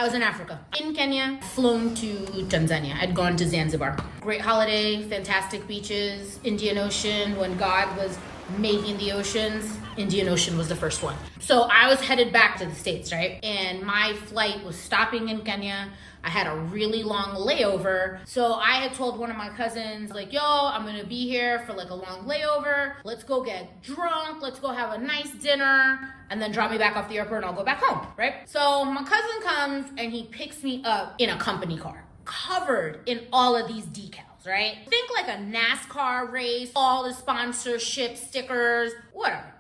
I was in Africa. In Kenya, flown to Tanzania. I'd gone to Zanzibar. Great holiday, fantastic beaches, Indian Ocean. When God was making the oceans, Indian Ocean was the first one. So I was headed back to the States, right? And my flight was stopping in Kenya. I had a really long layover. So I had told one of my cousins, like, yo, I'm gonna be here for like a long layover. Let's go get drunk. Let's go have a nice dinner and then drop me back off the airport and I'll go back home, right? So my cousin comes and he picks me up in a company car, covered in all of these decals, right? Think like a NASCAR race, all the sponsorship stickers, whatever.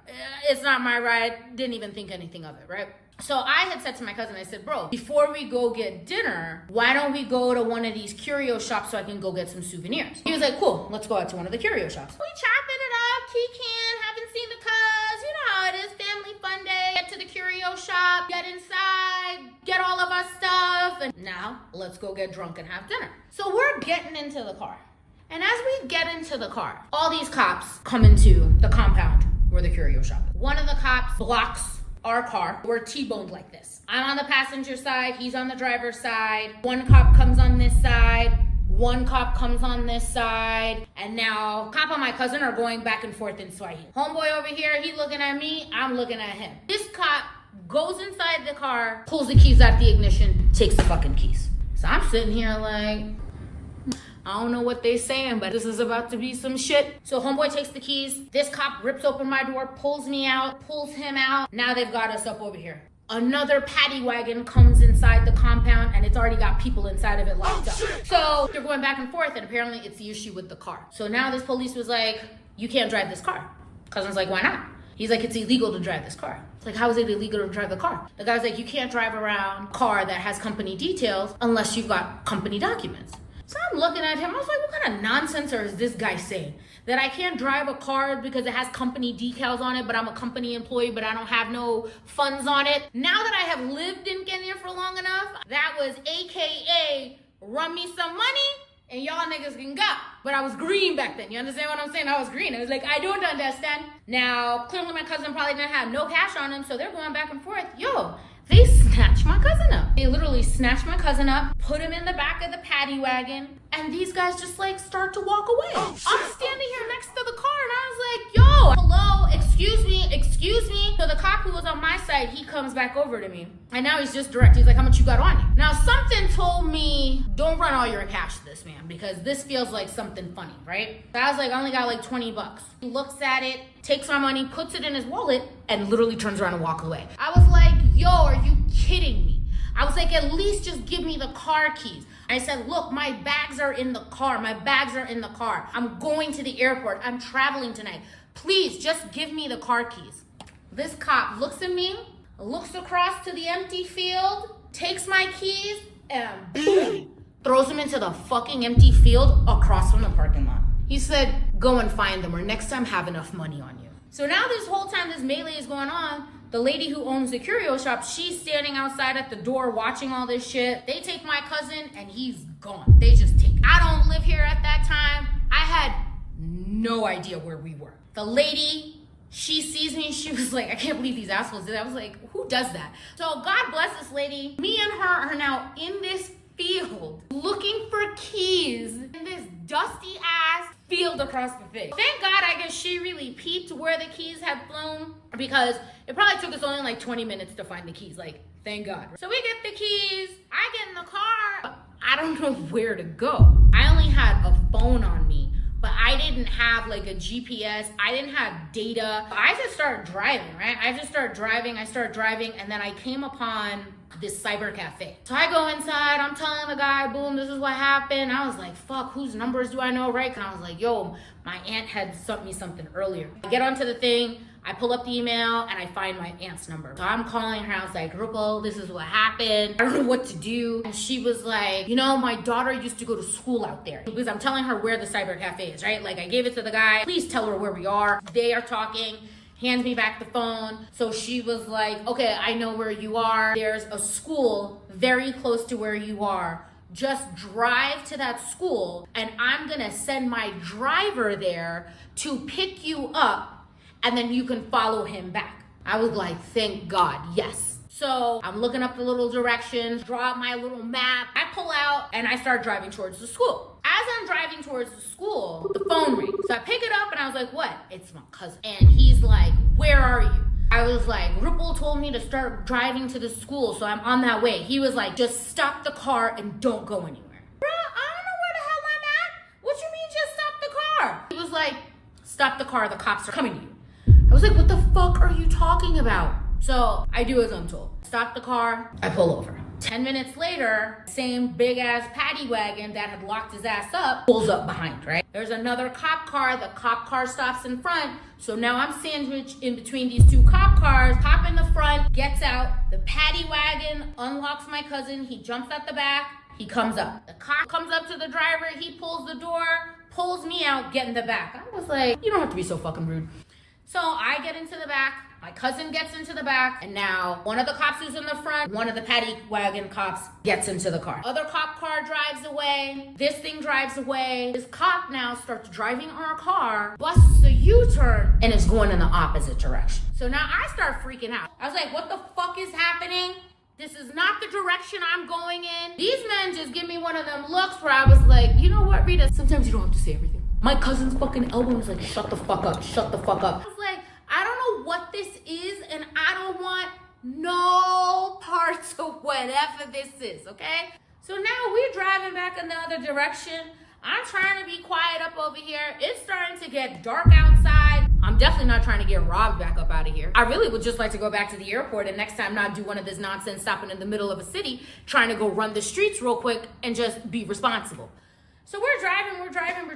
It's not my ride. Didn't even think anything of it, right? So I had said to my cousin, I said, bro, before we go get dinner, why don't we go to one of these curio shops so I can go get some souvenirs? He was like, cool, let's go out to one of the curio shops. We chopping it up, kicking, haven't seen the cuz. You know how it is, family fun day. Get to the curio shop, get inside, get all of our stuff. And now let's go get drunk and have dinner. So we're getting into the car. And as we get into the car, all these cops come into the compound where the curio shop is. One of the cops blocks our car. We're T-boned like this. I'm on the passenger side, he's on the driver's side. One cop comes on this side, one cop comes on this side, and now cop and my cousin are going back and forth in Swahili. Homeboy over here, he looking at me, I'm looking at him. This cop goes inside the car, pulls the keys out the ignition, takes the fucking keys. So I'm sitting here like, I don't know what they saying, but this is about to be some shit. So homeboy takes the keys. This cop rips open my door, pulls me out, pulls him out. Now they've got us up over here. Another paddy wagon comes inside the compound and it's already got people inside of it locked up. So they're going back and forth and apparently it's the issue with the car. So now this police was like, you can't drive this car. Cousin's like, why not? He's like, it's illegal to drive this car. It's like, how is it illegal to drive the car? The guy's like, you can't drive around a car that has company details unless you've got company documents. So I'm looking at him, I was like, what kind of nonsense is this guy saying? That I can't drive a car because it has company decals on it, but I'm a company employee, but I don't have no funds on it. Now that I have lived in Kenya for long enough, that was AKA run me some money and y'all niggas can go. But I was green back then, you understand what I'm saying? I was green. I was like, I don't understand. Now, clearly my cousin probably didn't have no cash on him, so they're going back and forth. Yo, they snatched my cousin up. They literally snatched my cousin up, put him in the back of the paddy wagon, and these guys just like start to walk away. I'm standing here next to the car and I was like, yo, hello, excuse me, excuse me. So the cop who was on my side, he comes back over to me and now he's just direct. He's like, how much you got on you? Now something told me, don't run all your cash to this man because this feels like something funny, right? So I was like, I only got like 20 bucks. He looks at it, takes my money, puts it in his wallet and literally turns around and walk away. I was like, yo, are you kidding me? I was like, at least just give me the car keys. I said, look, my bags are in the car. My bags are in the car. I'm going to the airport. I'm traveling tonight. Please just give me the car keys. This cop looks at me, looks across to the empty field, takes my keys, and boom, throws them into the fucking empty field across from the parking lot. He said, go and find them or next time have enough money on you. So now this whole time this melee is going on, the lady who owns the curio shop, she's standing outside at the door watching all this shit. They take my cousin and he's gone. They just take. I don't live here at that time. I had no idea where we were. The lady, she sees me, she was like, I can't believe these assholes did that. I was like, who does that? So God bless this lady. Me and her are now in this field looking for keys in this dusty ass field across the field. Thank God, I guess she really peeped where the keys had flown because it probably took us only like 20 minutes to find the keys. Like, thank God. So we get the keys, I get in the car. I don't know where to go. I only had a phone on me, but I didn't have like a GPS. I didn't have data. I just started driving, right? I started driving, and then I came upon this cyber cafe. So I go inside, I'm telling the guy, boom, this is what happened. I was like, fuck, whose numbers do I know, right? And I was like, yo, my aunt had sent me something earlier. I get onto the thing, I pull up the email, and I find my aunt's number. So I'm calling her, I was like, Rupo, this is what happened. I don't know what to do. And she was like, you know, my daughter used to go to school out there. Because I'm telling her where the cyber cafe is, right? Like I gave it to the guy, please tell her where we are. They are talking. Hands me back the phone. So she was like, okay, I know where you are. There's a school very close to where you are. Just drive to that school and I'm gonna send my driver there to pick you up and then you can follow him back. I was like, thank God, yes. So I'm looking up the little directions, draw out my little map. I pull out and I start driving towards the school. As I'm driving towards the school, the phone rings. So I pick it up and I was like, what? It's my cousin. And he's like, where are you? I was like, Ripple told me to start driving to the school, so I'm on that way. He was like, just stop the car and don't go anywhere. Bro, I don't know where the hell I'm at. What you mean just stop the car? He was like, stop the car, the cops are coming to you. I was like, what the fuck are you talking about? So I do as I'm told. Stop the car, I pull over. 10 minutes later, same big ass paddy wagon that had locked his ass up pulls up behind, right? There's another cop car, the cop car stops in front. So now I'm sandwiched in between these two cop cars. Cop in the front, gets out, the paddy wagon unlocks my cousin, he jumps at the back, he comes up. The cop comes up to the driver, he pulls the door, pulls me out, get in the back. I was like, you don't have to be so fucking rude. So I get into the back, my cousin gets into the back, and now one of the cops who's in the front, one of the paddy wagon cops gets into the car. Other cop car drives away, this thing drives away. This cop now starts driving our car, busts a U-turn, and is going in the opposite direction. So now I start freaking out. I was like, what the fuck is happening? This is not the direction I'm going in. These men just give me one of them looks where I was like, you know what, Rita? Sometimes you don't have to say everything. My cousin's fucking elbow was like, shut the fuck up, shut the fuck up. I was like, I don't know what this is, and I don't want no parts of whatever this is, okay? So now we're driving back in the other direction. I'm trying to be quiet up over here. It's starting to get dark outside. I'm definitely not trying to get robbed back up out of here. I really would just like to go back to the airport and next time not do one of this nonsense stopping in the middle of a city, trying to go run the streets real quick and just be responsible. So we're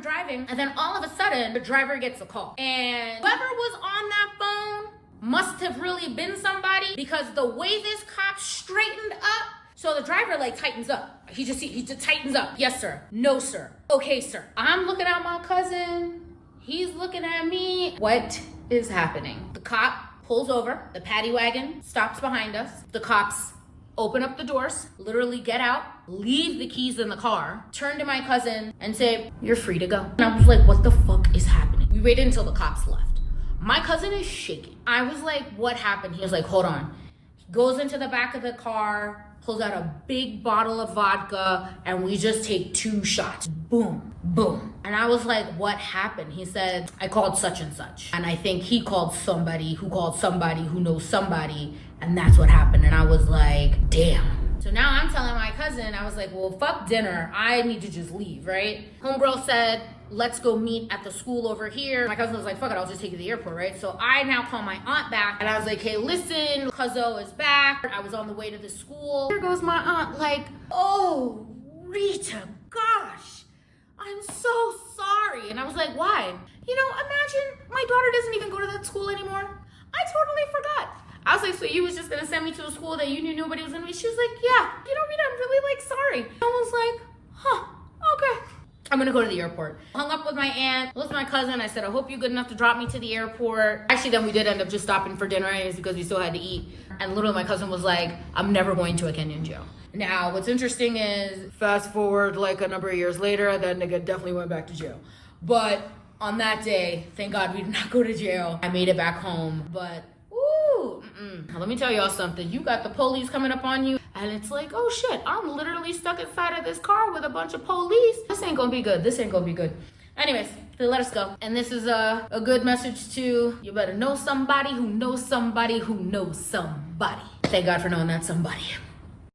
driving, and then all of a sudden, the driver gets a call. And whoever was on that phone must have really been somebody because the way this cop straightened up, so the driver like tightens up. He just tightens up. Yes, sir. No, sir. Okay, sir. I'm looking at my cousin. He's looking at me. What is happening? The cop pulls over. The paddy wagon stops behind us. The cops open up the doors, literally get out, leave the keys in the car, turn to my cousin and say, you're free to go. And I was like, what the fuck is happening? We waited until the cops left. My cousin is shaking. I was like, what happened? He was like, hold on. He goes into the back of the car, pulls out a big bottle of vodka, and we just take 2 shots. Boom, boom. And I was like, what happened? He said, I called such and such. And I think he called somebody who knows somebody. And that's what happened. And I was like, damn. So now I'm telling my cousin, I was like, well, fuck dinner. I need to just leave, right? Homegirl said, let's go meet at the school over here. My cousin was like, fuck it, I'll just take you to the airport, right? So I now call my aunt back and I was like, hey, listen, Cuzzo is back. I was on the way to the school. Here goes my aunt like, oh, Rita, gosh, I'm so sorry. And I was like, why? You know, imagine my daughter doesn't even go to that school anymore. I totally forgot. I was like, so you was just gonna send me to a school that you knew nobody was gonna be? She was like, yeah, you know, Rita, I'm really like sorry. I was like, huh, okay. I'm gonna go to the airport. Hung up with my aunt, with my cousin. I said, I hope you're good enough to drop me to the airport. Actually, then we did end up just stopping for dinner anyways because we still had to eat. And literally my cousin was like, I'm never going to a Kenyan jail. Now, what's interesting is, fast forward like a number of years later, that nigga definitely went back to jail. But on that day, thank God we did not go to jail. I made it back home, but now, let me tell y'all something. You got the police coming up on you, and it's like, oh shit, I'm literally stuck inside of this car with a bunch of police. This ain't gonna be good. This ain't gonna be good. Anyways, they let us go. And this is a good message to, you better know somebody who knows somebody who knows somebody. Thank God for knowing that somebody.